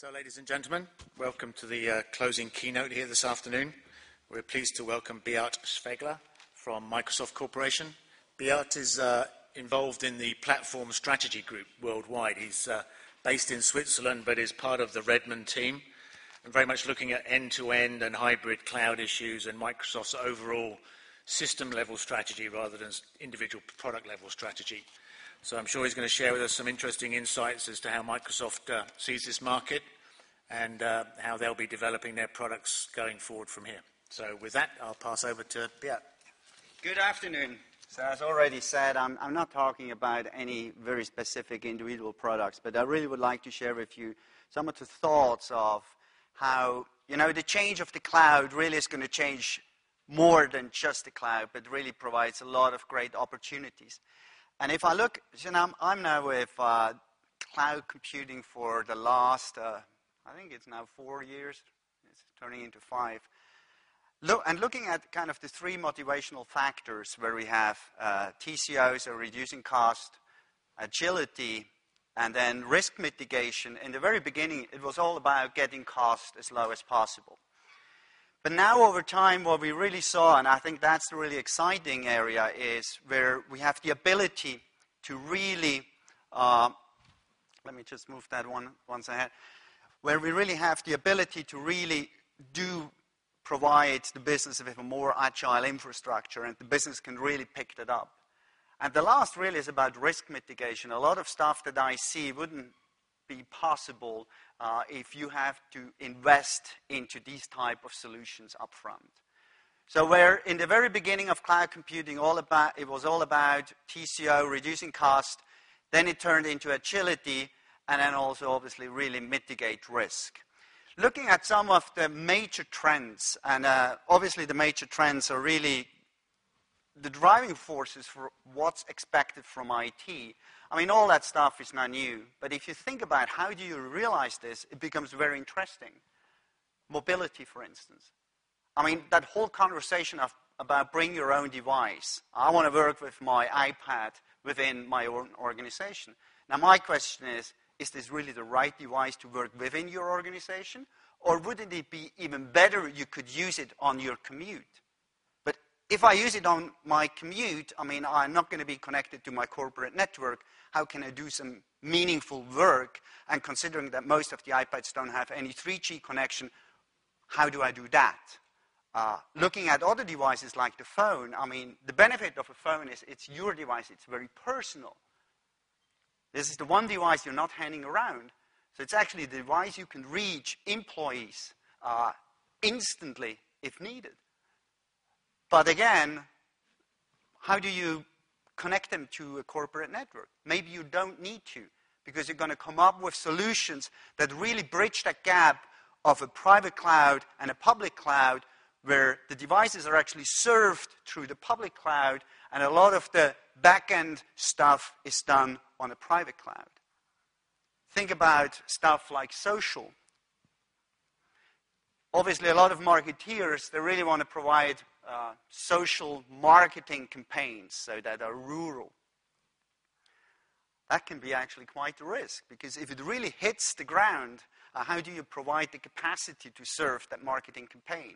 So, ladies and gentlemen, welcome to the closing keynote here this afternoon. We're pleased to welcome Beat Schwegler from Microsoft Corporation. Beat is involved in the platform strategy group worldwide. He's based in Switzerland, but is part of the Redmond team, and very much looking at end-to-end and hybrid cloud issues and Microsoft's overall system-level strategy rather than individual product-level strategy. So I'm sure he's going to share with us some interesting insights as to how Microsoft sees this market and how they'll be developing their products going forward from here. So with that, I'll pass over to Beat. Good afternoon. So as already said, I'm not talking about any very specific individual products, but I really would like to share with you some of the thoughts of how, the change of the cloud really is going to change more than just the cloud, but really provides a lot of great opportunities. And if I look, I'm now with cloud computing for the last, I think it's now 4 years. It's turning into 5. Looking at kind of the 3 motivational factors where we have TCO, so reducing cost, agility, and then risk mitigation. In the very beginning, it was all about getting cost as low as possible. But now over time, what we really saw, and I think that's the really exciting area, is where we have the ability to really, let me just move that once ahead, where we really have the ability to really provide the business with a more agile infrastructure, and the business can really pick that up. And the last really is about risk mitigation. A lot of stuff that I see wouldn't be possible if you have to invest into these type of solutions up front. So where in the very beginning of cloud computing, it was all about TCO, reducing cost, then it turned into agility, and then also obviously really mitigate risk. Looking at some of the major trends, and obviously the major trends are really the driving forces for what's expected from IT. I mean, all that stuff is not new, but if you think about how do you realize this, it becomes very interesting. Mobility, for instance. I mean, that whole conversation about bring your own device. I want to work with my iPad within my own organization. Now, my question is this really the right device to work within your organization? Or wouldn't it be even better you could use it on your commute? But if I use it on my commute, I mean, I'm not going to be connected to my corporate network. How can I do some meaningful work? And considering that most of the iPads don't have any 3G connection, how do I do that? Looking at other devices like the phone, I mean, the benefit of a phone is it's your device. It's very personal. This is the one device you're not handing around. So it's actually the device you can reach employees instantly if needed. But again, how do you connect them to a corporate network? Maybe you don't need to, because you're going to come up with solutions that really bridge that gap of a private cloud and a public cloud, where the devices are actually served through the public cloud, and a lot of the back-end stuff is done on a private cloud. Think about stuff like social. Obviously, a lot of marketeers, they really want to provide social marketing campaigns so that are rural. That can be actually quite a risk, because if it really hits the ground, how do you provide the capacity to serve that marketing campaign?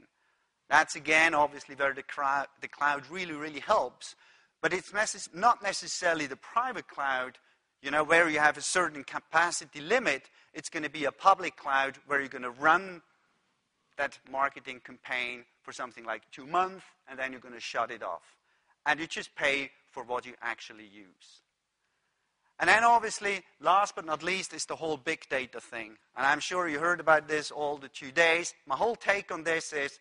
That's, again, obviously where the cloud really, really helps. But it's not necessarily the private cloud, where you have a certain capacity limit. It's going to be a public cloud where you're going to run that marketing campaign for something like 2 months, and then you're going to shut it off. And you just pay for what you actually use. And then obviously, last but not least, is the whole big data thing. And I'm sure you heard about this all the 2 days. My whole take on this is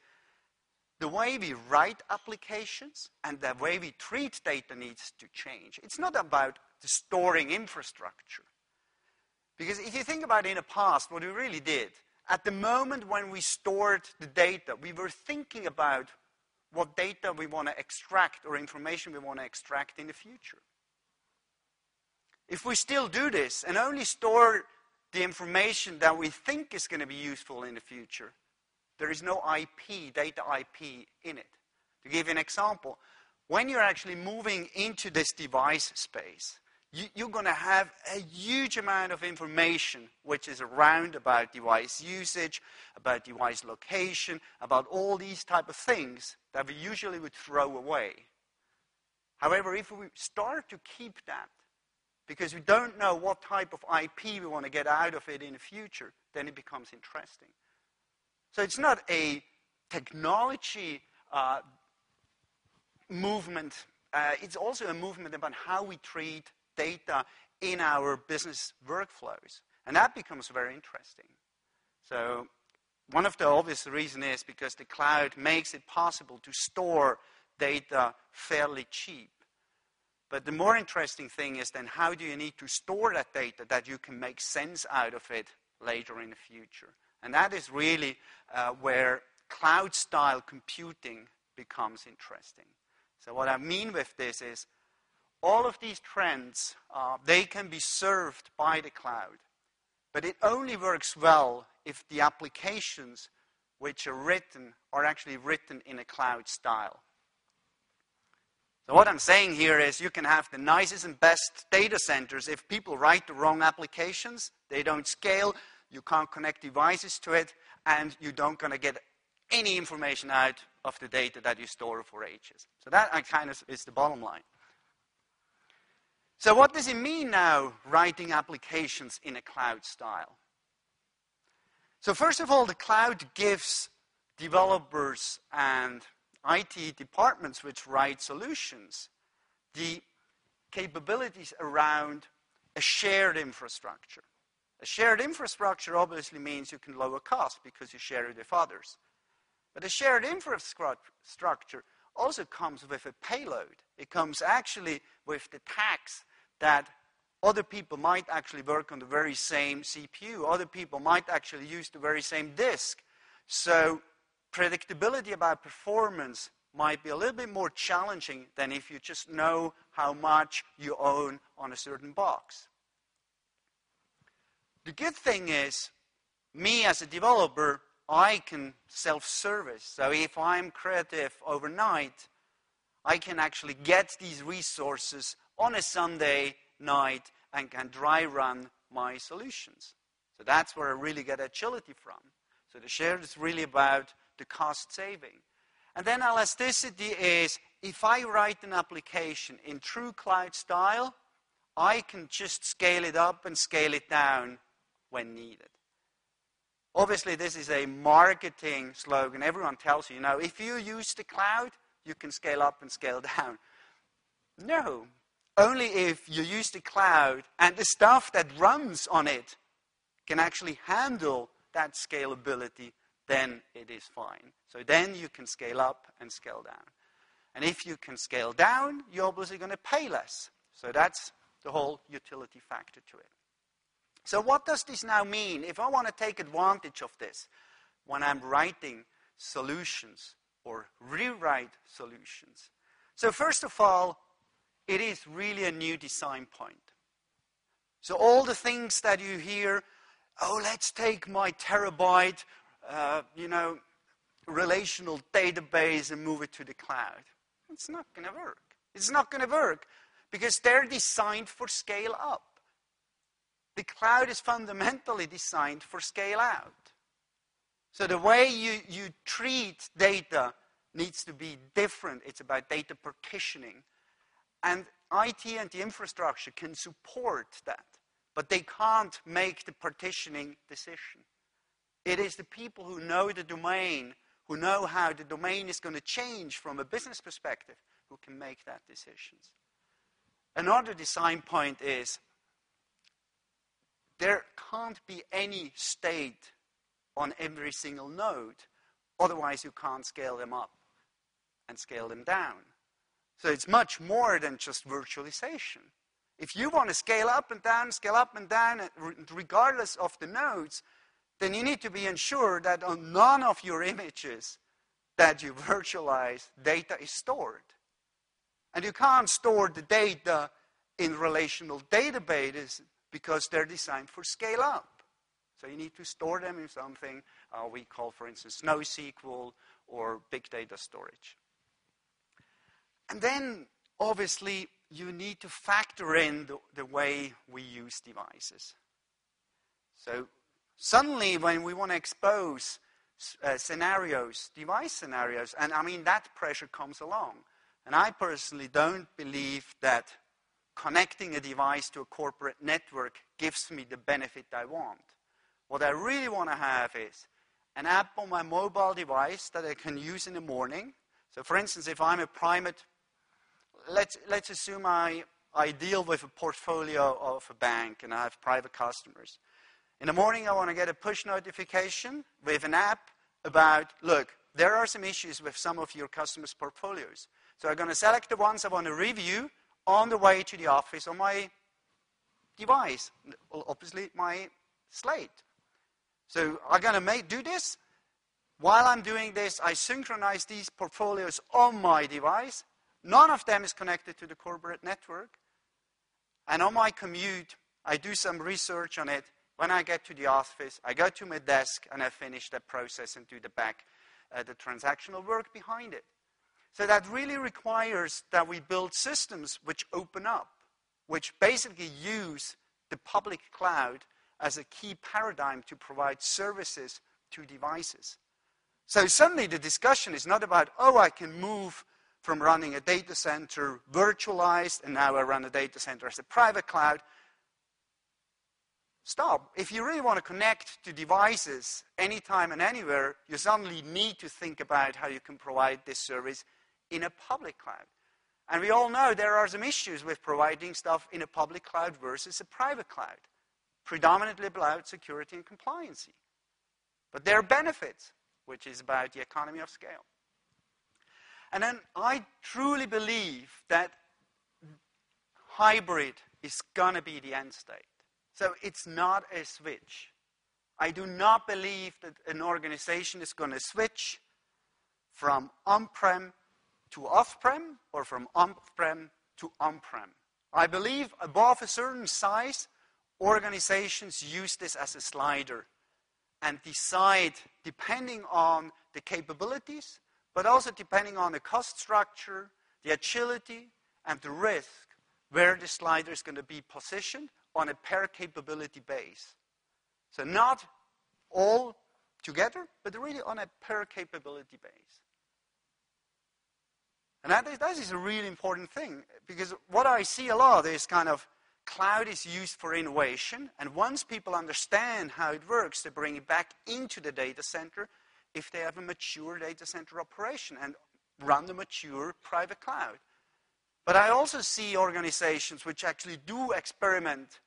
the way we write applications and the way we treat data needs to change. It's not about the storing infrastructure. Because if you think about it in the past, what we really did, at the moment when we stored the data, we were thinking about what data we want to extract or information we want to extract in the future. If we still do this and only store the information that we think is going to be useful in the future, there is no IP, data IP in it. To give you an example, when you're actually moving into this device space, you're going to have a huge amount of information which is around about device usage, about device location, about all these type of things that we usually would throw away. However, if we start to keep that, because we don't know what type of IP we want to get out of it in the future, then it becomes interesting. So it's not a technology movement. It's also a movement about how we treat data in our business workflows. And that becomes very interesting. So one of the obvious reasons is because the cloud makes it possible to store data fairly cheap. But the more interesting thing is then how do you need to store that data that you can make sense out of it later in the future? And that is really where cloud-style computing becomes interesting. So what I mean with this is all of these trends, they can be served by the cloud. But it only works well if the applications which are written are actually written in a cloud style. So what I'm saying here is you can have the nicest and best data centers. If people write the wrong applications, they don't scale, you can't connect devices to it, and you don't going to get any information out of the data that you store for ages. So that kind of is the bottom line. So what does it mean now, writing applications in a cloud style? So first of all, the cloud gives developers and IT departments which write solutions the capabilities around a shared infrastructure. A shared infrastructure obviously means you can lower costs because you share it with others. But a shared infrastructure also comes with a payload. It comes actually with the tax that other people might actually work on the very same CPU. Other people might actually use the very same disk. So predictability about performance might be a little bit more challenging than if you just know how much you own on a certain box. The good thing is, me as a developer, I can self-service. So if I'm creative overnight, I can actually get these resources on a Sunday night and can dry run my solutions. So that's where I really get agility from. So the shared is really about the cost saving. And then elasticity is, if I write an application in true cloud style, I can just scale it up and scale it down when needed. Obviously, this is a marketing slogan. Everyone tells you, if you use the cloud, you can scale up and scale down. No. Only if you use the cloud and the stuff that runs on it can actually handle that scalability, then it is fine. So then you can scale up and scale down. And if you can scale down, you're obviously going to pay less. So that's the whole utility factor to it. So what does this now mean? If I want to take advantage of this when I'm writing solutions or rewrite solutions. So first of all, it is really a new design point. So all the things that you hear, let's take my terabyte, relational database and move it to the cloud. It's not going to work. It's not going to work because they're designed for scale up. The cloud is fundamentally designed for scale out. So the way you treat data needs to be different. It's about data partitioning. And IT and the infrastructure can support that, but they can't make the partitioning decision. It is the people who know the domain, who know how the domain is going to change from a business perspective, who can make that decisions. Another design point is there can't be any state on every single node. Otherwise, you can't scale them up and scale them down. So it's much more than just virtualization. If you want to scale up and down, regardless of the nodes, then you need to be ensured that on none of your images that you virtualize, data is stored. And you can't store the data in relational databases because they're designed for scale up. So you need to store them in something we call, for instance, NoSQL or big data storage. And then, obviously, you need to factor in the way we use devices. So suddenly when we want to expose scenarios, device scenarios, and I mean that pressure comes along. And I personally don't believe that connecting a device to a corporate network gives me the benefit I want. What I really want to have is an app on my mobile device that I can use in the morning. So for instance, if I'm a private, let's assume I deal with a portfolio of a bank and I have private customers. In the morning, I want to get a push notification with an app about, look, there are some issues with some of your customers' portfolios. So I'm going to select the ones I want to review on the way to the office on my device, obviously my slate. So I'm going to do this. While I'm doing this, I synchronize these portfolios on my device. None of them is connected to the corporate network. And on my commute, I do some research on it. When I get to the office, I go to my desk and I finish that process and do the transactional work behind it. So that really requires that we build systems which open up, which basically use the public cloud as a key paradigm to provide services to devices. So suddenly the discussion is not about, oh, I can move from running a data center virtualized, and now I run a data center as a private cloud. Stop. If you really want to connect to devices anytime and anywhere, you suddenly need to think about how you can provide this service in a public cloud. And we all know there are some issues with providing stuff in a public cloud versus a private cloud, predominantly about security and compliancy. But there are benefits, which is about the economy of scale. And then I truly believe that hybrid is going to be the end state. So it's not a switch. I do not believe that an organization is going to switch from on-prem to off-prem or from on-prem to on-prem. I believe above a certain size, organizations use this as a slider and decide, depending on the capabilities, but also depending on the cost structure, the agility, and the risk, where the slider is going to be positioned on a per capability base. So not all together, but really on a per capability base. And that is a really important thing, because what I see a lot is kind of cloud is used for innovation, and once people understand how it works, they bring it back into the data center if they have a mature data center operation and run the mature private cloud. But I also see organizations which actually do experiment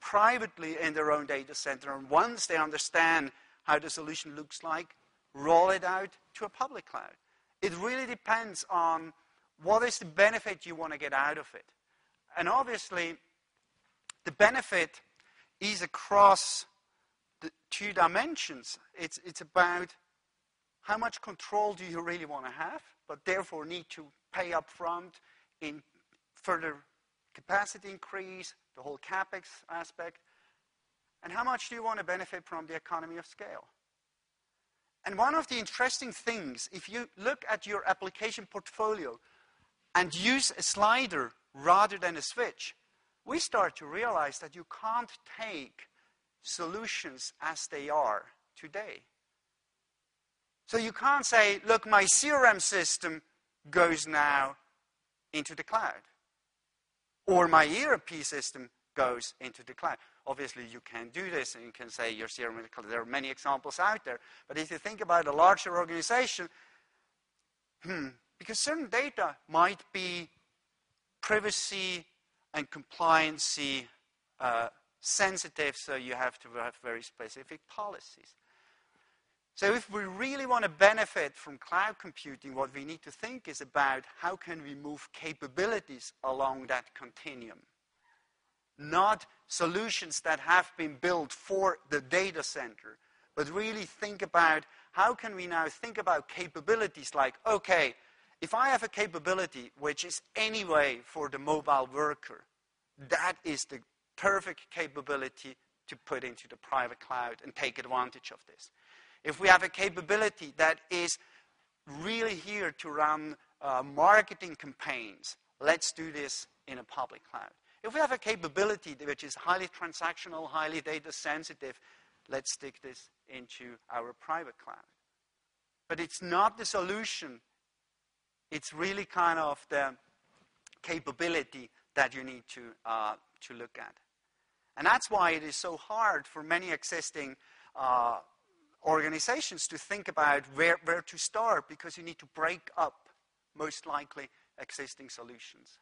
privately in their own data center, and once they understand how the solution looks like, roll it out to a public cloud. It really depends on what is the benefit you want to get out of it. And obviously, the benefit is across the two dimensions. It's about how much control do you really want to have, but therefore need to pay up front in further capacity increase, the whole CapEx aspect, and how much do you want to benefit from the economy of scale? And one of the interesting things, if you look at your application portfolio and use a slider rather than a switch, we start to realize that you can't take solutions as they are today. So you can't say, look, my CRM system goes now into the cloud, or my ERP system goes into the cloud. Obviously, you can do this, and you can say your CRM, there are many examples out there. But if you think about a larger organization, because certain data might be privacy and compliancy sensitive, so you have to have very specific policies. So if we really want to benefit from cloud computing, what we need to think is about how can we move capabilities along that continuum. Not solutions that have been built for the data center, but really think about how can we now think about capabilities like, okay, if I have a capability which is anyway for the mobile worker, that is the perfect capability to put into the private cloud and take advantage of this. If we have a capability that is really here to run marketing campaigns, let's do this in a public cloud. If we have a capability which is highly transactional, highly data sensitive, let's stick this into our private cloud. But it's not the solution. It's really kind of the capability that you need to look at. And that's why it is so hard for many existing organizations to think about where to start, because you need to break up, most likely, existing solutions.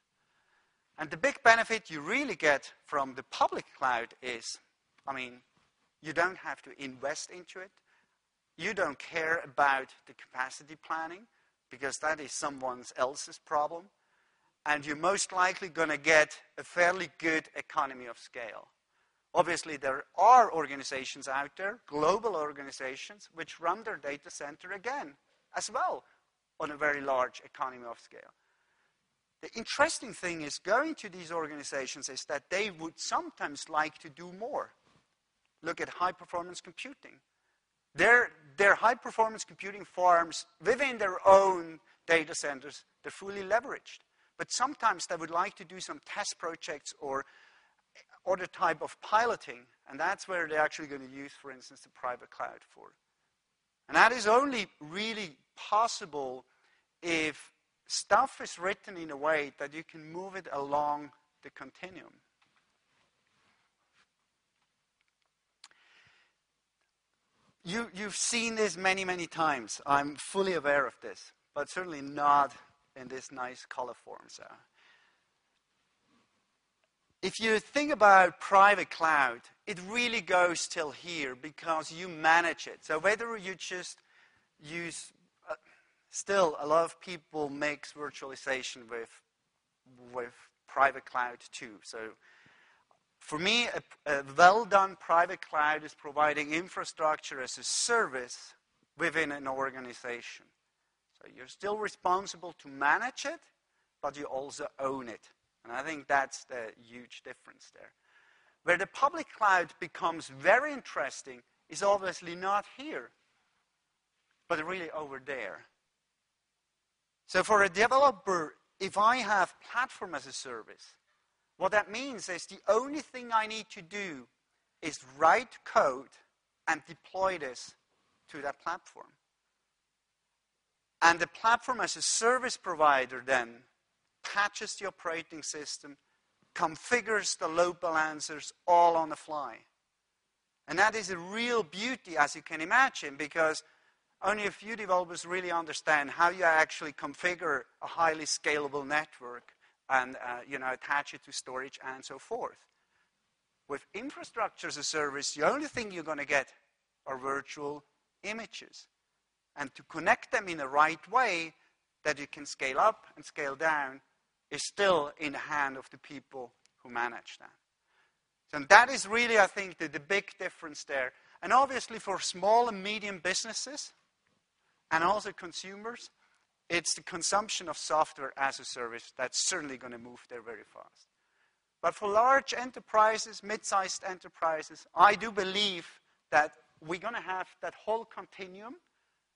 And the big benefit you really get from the public cloud is, you don't have to invest into it. You don't care about the capacity planning, because that is someone else's problem. And you're most likely going to get a fairly good economy of scale. Obviously, there are organizations out there, global organizations, which run their data center again, as well, on a very large economy of scale. The interesting thing is going to these organizations is that they would sometimes like to do more. Look at high-performance computing. Their high-performance computing farms within their own data centers, they're fully leveraged. But sometimes they would like to do some test projects or other type of piloting, and that's where they're actually going to use, for instance, the private cloud for. And that is only really possible if stuff is written in a way that you can move it along the continuum. You've seen this many, many times. I'm fully aware of this, but certainly not in this nice color form. So, if you think about private cloud, it really goes till here because you manage it. So whether you just use, still a lot of people mix virtualization with private cloud too. So for me, a well-done private cloud is providing infrastructure as a service within an organization. So you're still responsible to manage it, but you also own it. And I think that's the huge difference there. Where the public cloud becomes very interesting is obviously not here, but really over there. So for a developer, if I have platform as a service, what that means is the only thing I need to do is write code and deploy this to that platform. And the platform as a service provider then patches the operating system, configures the load balancers all on the fly. And that is a real beauty, as you can imagine, because only a few developers really understand how you actually configure a highly scalable network and attach it to storage and so forth. With infrastructure as a service, the only thing you're going to get are virtual images. And to connect them in the right way that you can scale up and scale down is still in the hand of the people who manage that. So that is really, I think, the big difference there. And obviously for small and medium businesses and also consumers, it's the consumption of software as a service that's certainly going to move there very fast. But for large enterprises, mid-sized enterprises, I do believe that we're going to have that whole continuum.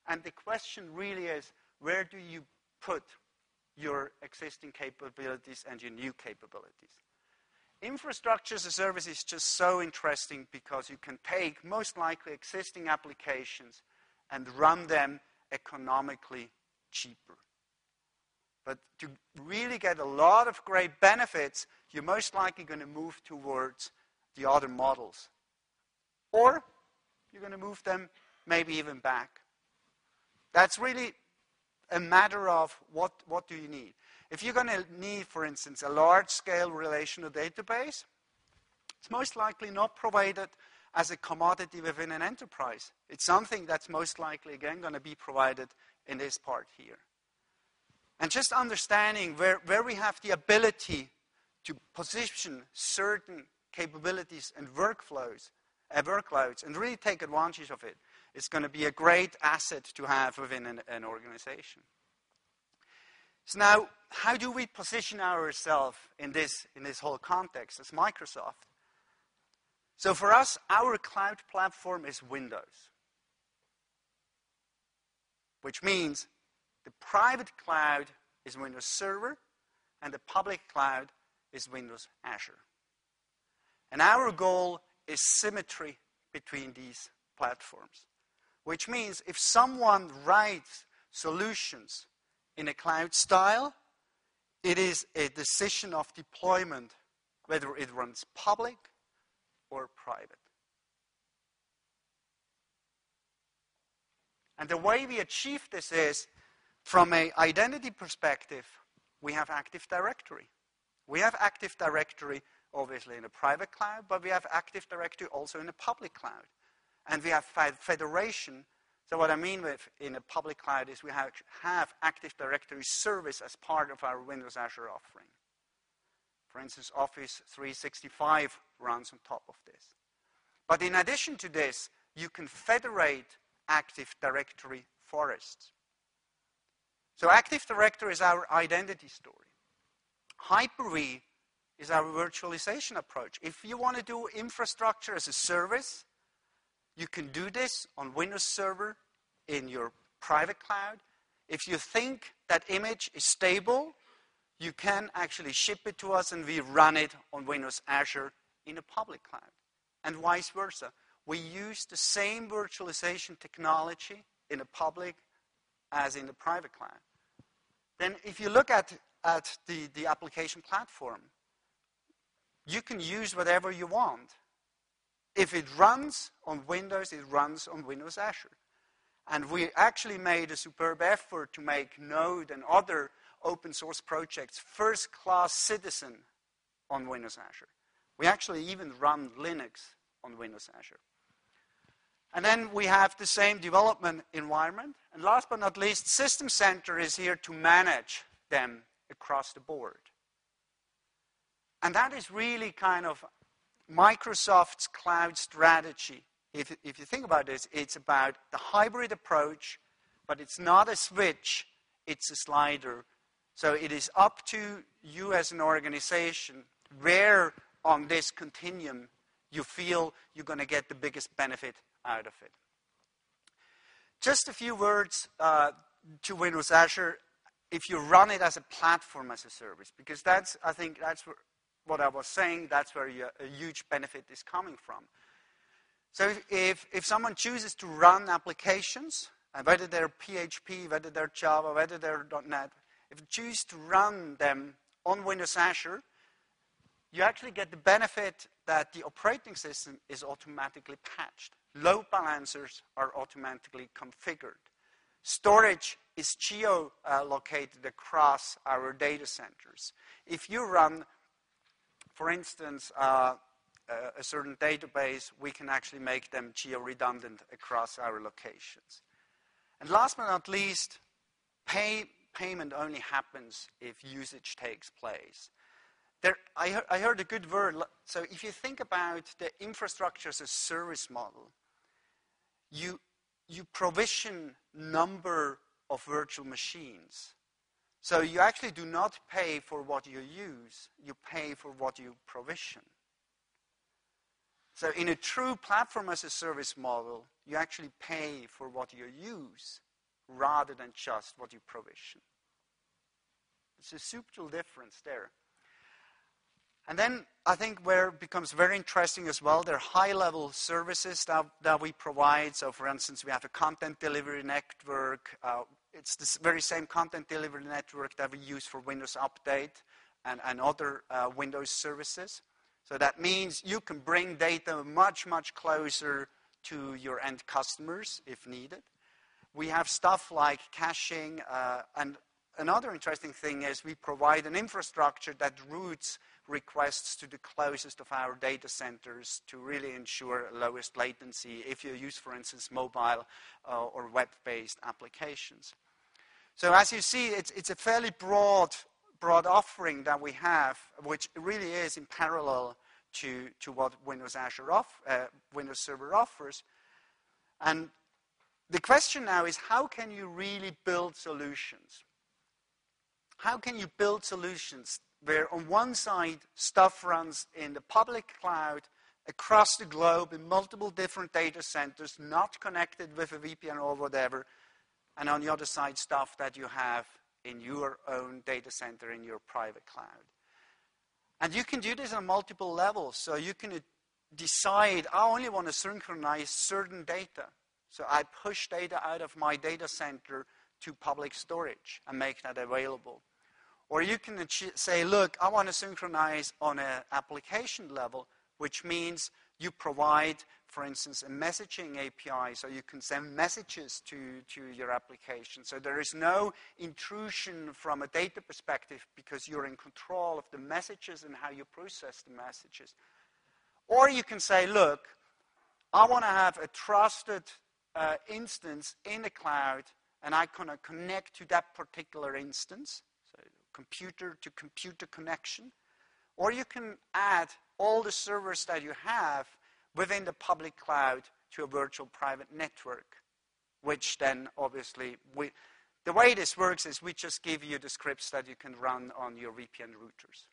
And the question really is, where do you put your existing capabilities and your new capabilities? Infrastructure as a service is just so interesting because you can take most likely existing applications and run them economically cheaper. But to really get a lot of great benefits, you're most likely going to move towards the other models. Or you're going to move them maybe even back. That's really a matter of what do you need. If you're going to need, for instance, a large-scale relational database, it's most likely not provided as a commodity within an enterprise. It's something that's most likely, again, going to be provided in this part here. And just understanding where we have the ability to position certain capabilities and workloads, and really take advantage of it, is going to be a great asset to have within an organization. So now, how do we position ourselves in this whole context as Microsoft? So for us, our cloud platform is Windows, which means the private cloud is Windows Server, and the public cloud is Windows Azure. And our goal is symmetry between these platforms, which means if someone writes solutions in a cloud style, it is a decision of deployment, whether it runs public or private. And the way we achieve this is, from an identity perspective, we have Active Directory. We have Active Directory, obviously, in a private cloud, but we have Active Directory also in a public cloud. And we have federation. So what I mean with in a public cloud is we have Active Directory service as part of our Windows Azure offering. For instance, Office 365 runs on top of this. But in addition to this, you can federate Active Directory forests. So Active Directory is our identity story. Hyper-V is our virtualization approach. If you want to do infrastructure as a service, you can do this on Windows Server in your private cloud. If you think that image is stable, you can actually ship it to us and we run it on Windows Azure in a public cloud. And vice versa. We use the same virtualization technology in a public as in the private cloud. Then if you look at the application platform, you can use whatever you want. If it runs on Windows, it runs on Windows Azure. And we actually made a superb effort to make Node and other open source projects first-class citizen on Windows Azure. We actually even run Linux on Windows Azure. And then we have the same development environment. And last but not least, System Center is here to manage them across the board. And that is really kind of Microsoft's cloud strategy. If you think about this, it's about the hybrid approach, but it's not a switch, it's a slider. So it is up to you as an organization where on this continuum you feel you're going to get the biggest benefit out of it. Just a few words to Windows Azure if you run it as a platform as a service, because I think that's what I was saying, that's where a huge benefit is coming from. So if someone chooses to run applications, whether they're PHP, whether they're Java, whether they're .NET, if you choose to run them on Windows Azure, you actually get the benefit that the operating system is automatically patched. Load balancers are automatically configured. Storage is geo-located across our data centers. If you run, for instance, a certain database, we can actually make them geo-redundant across our locations. And last but not least, payment only happens if usage takes place. I heard a good word. So if you think about the infrastructure as a service model, you provision number of virtual machines. So you actually do not pay for what you use, you pay for what you provision. So in a true platform as a service model, you actually pay for what you use rather than just what you provision. It's a subtle difference there. And then I think where it becomes very interesting as well, there are high-level services that we provide. So for instance, we have a content delivery network. It's the very same content delivery network that we use for Windows Update and other Windows services. So that means you can bring data much, much closer to your end customers if needed. We have stuff like caching. And another interesting thing is we provide an infrastructure that routes requests to the closest of our data centers to really ensure lowest latency if you use, for instance, mobile or web-based applications. So as you see, it's a fairly broad offering that we have, which really is in parallel to what Windows Server offers. And the question now is, how can you really build solutions? How can you build solutions where on one side stuff runs in the public cloud across the globe in multiple different data centers, not connected with a VPN or whatever, and on the other side stuff that you have in your own data center in your private cloud? And you can do this on multiple levels. So you can decide, I only want to synchronize certain data. So I push data out of my data center to public storage and make that available. Or you can say, look, I want to synchronize on an application level, which means you provide, for instance, a messaging API, so you can send messages to your application. So there is no intrusion from a data perspective because you're in control of the messages and how you process the messages. Or you can say, look, I want to have a trusted instance in the cloud, and I can connect to that particular instance, so computer-to-computer connection. Or you can add all the servers that you have within the public cloud to a virtual private network, which then obviously, the way this works is we just give you the scripts that you can run on your VPN routers.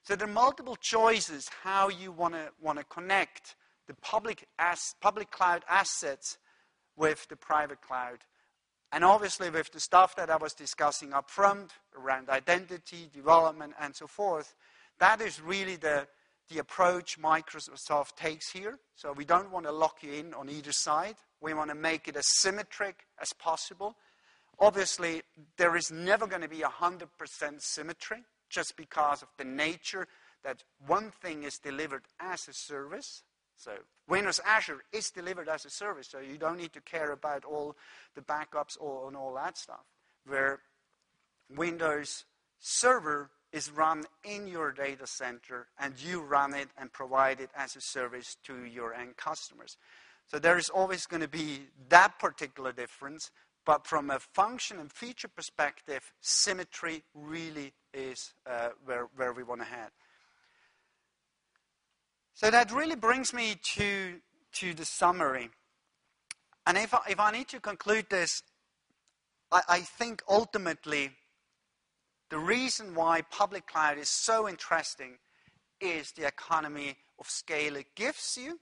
So there are multiple choices how you want to connect the public cloud assets with the private cloud. And obviously with the stuff that I was discussing up front around identity, development, and so forth, that is really the approach Microsoft takes here. So we don't want to lock you in on either side. We want to make it as symmetric as possible. Obviously, there is never going to be 100% symmetry just because of the nature that one thing is delivered as a service. So Windows Azure is delivered as a service, so you don't need to care about all the backups and all that stuff. Where Windows Server is run in your data center, and you run it and provide it as a service to your end customers. So there is always going to be that particular difference, but from a function and feature perspective, symmetry really is where we want to head. So that really brings me to the summary. And if I need to conclude this, I think ultimately the reason why public cloud is so interesting is the economy of scale it gives you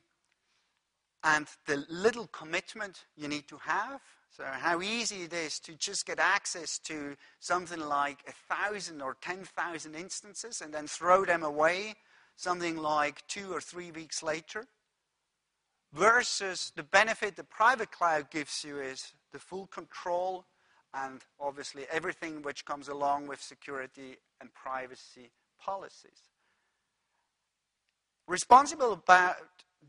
and the little commitment you need to have. So how easy it is to just get access to something like 1,000 or 10,000 instances and then throw them away something like 2 or 3 weeks later, versus the benefit the private cloud gives you is the full control and obviously everything which comes along with security and privacy policies. Responsible about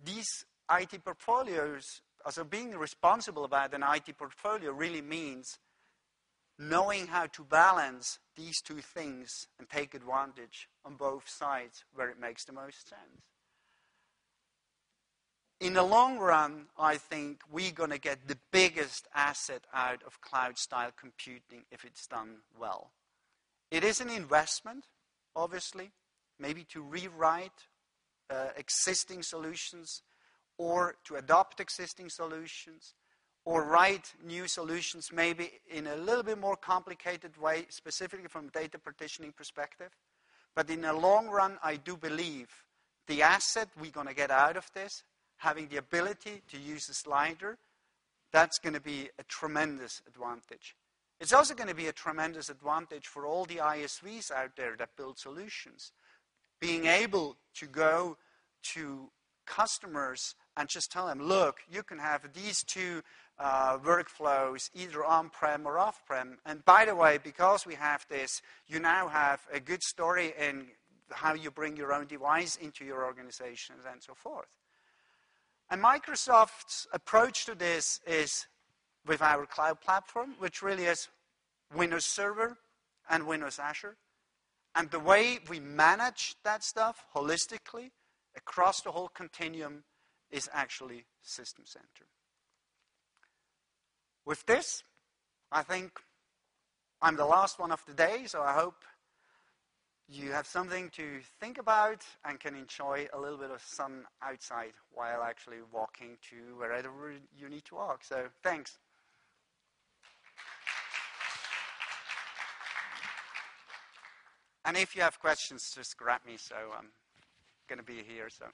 these IT portfolios, also being responsible about an IT portfolio really means knowing how to balance these two things and take advantage on both sides where it makes the most sense. In the long run, I think we're going to get the biggest asset out of cloud-style computing if it's done well. It is an investment, obviously, maybe to rewrite existing solutions or to adopt existing solutions, or write new solutions maybe in a little bit more complicated way, specifically from a data partitioning perspective. But in the long run, I do believe the asset we're going to get out of this, having the ability to use a slider, that's going to be a tremendous advantage. It's also going to be a tremendous advantage for all the ISVs out there that build solutions. Being able to go to customers and just tell them, look, you can have these two workflows either on-prem or off-prem. And by the way, because we have this, you now have a good story in how you bring your own device into your organizations and so forth. And Microsoft's approach to this is with our cloud platform, which really is Windows Server and Windows Azure. And the way we manage that stuff holistically across the whole continuum is actually System Center. With this, I think I'm the last one of the day, so I hope you have something to think about and can enjoy a little bit of sun outside while actually walking to wherever you need to walk. So thanks. And if you have questions, just grab me, so I'm going to be here. So.